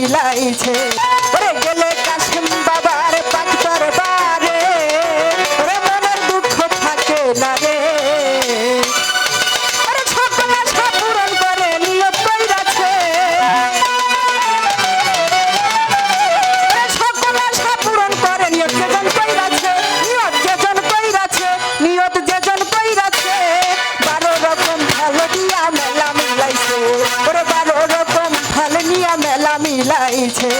মিলাইছে ওরে গেলে কাশেম বাবার পাক দরবারে ওরে মনের দুঃখ থাকে না রে আরে সকল আশা পূরণ করে নিয়ত কইরাছে সকল আশা পূরণ করে নিয়ত যেজন কইরাছে নিয়ত যেজন কইরাছে 12 রকম ফল দিয়া মেলা মিলাইছে ওরে 12 রকম ফল নিয়া মেলা মিলাইছে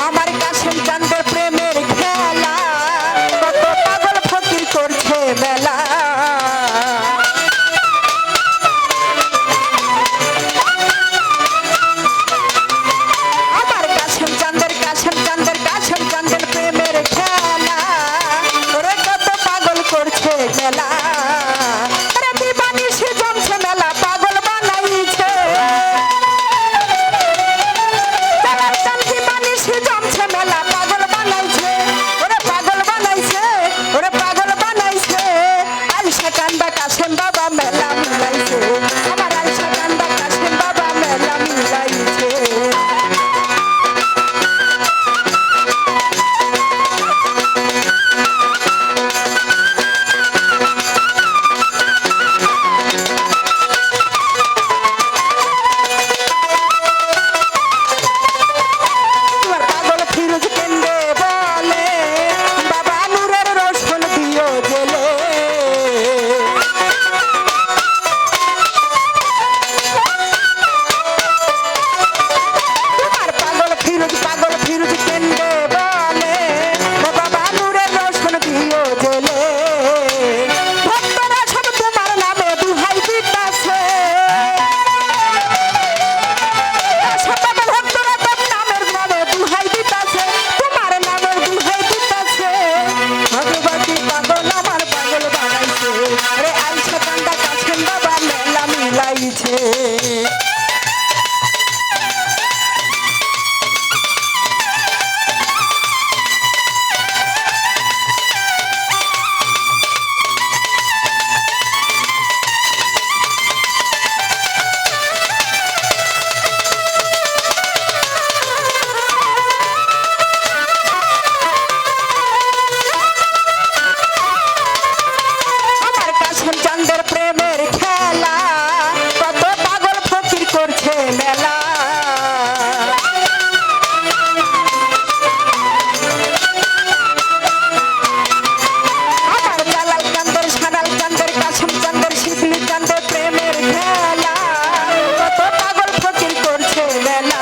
আমার কাশেম চাঁদের প্রেমের খেলা কত পাগল ফকির করছে বেলা আমার কাশেম চাঁদের প্রেমের খেলা ওরে কত পাগল করছে বেলা আরে দিবানি সে জমছে মেলা পাগল বানাইছে মেলা পাগল বানাইছে ওরে পাগল বানাইছে আলসা কান্দা কাশেম বাবা মেলা মিলাইছে আমার আলসা কান্দা কাশেম বাবা মেলা মিলাইছে চাঁদের প্রেমের খেলা কত পাগল ফকির করছে মেলা আমার জালাল চাঁদের সানাল চাঁদের কাশেম চাঁদের শিবলি চাঁদের প্রেমের খেলা কত পাগল ফকির করছে মেলা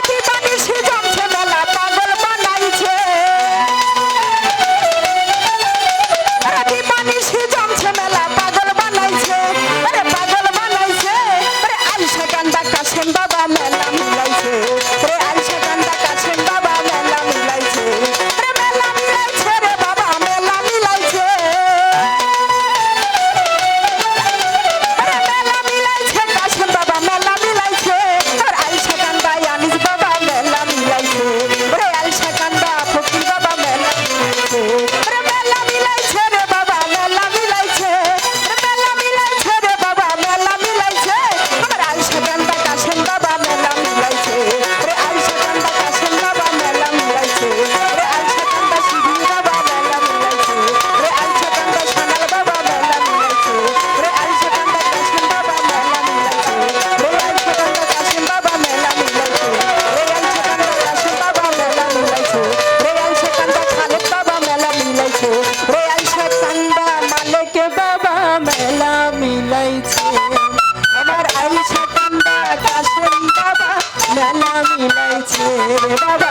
দিবানি সে জমছে মেলা পাগল বানাইছে দিবানি সে মেলা পাগল বানাইছে আরে পাগল বানাইছে আরে আলসা কান্দা কাশেম বাবা মেলা মিলাইছে আরে আলসা কান্দা কাশেম বাবা মেলা মিলাইছে আরে মেলা মিলাইছে রে বাবা মেলা মিলাইছে আরে মেলা মিলাইছে কাশেম বাবা মেলা মিলাইছে আর আলসা কান্দা আনিস বাবা মেলা মিলাইছে আরে আলসা কান্দা ফকির বাবা মেলা মিলাইছে আরে মেলা মিলাইছে রে বাবা মেলা মিলাইছে মিলাইছে রে বাবা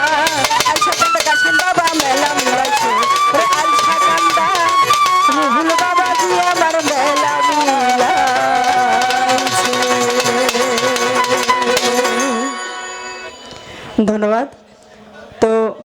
আলসা কান্দা কাশেম বাবা মেলা মিলাইছে রে আলসা কান্দা রুহুল বাবা জি আমার মেলা মিলাইছে। ধন্যবাদ।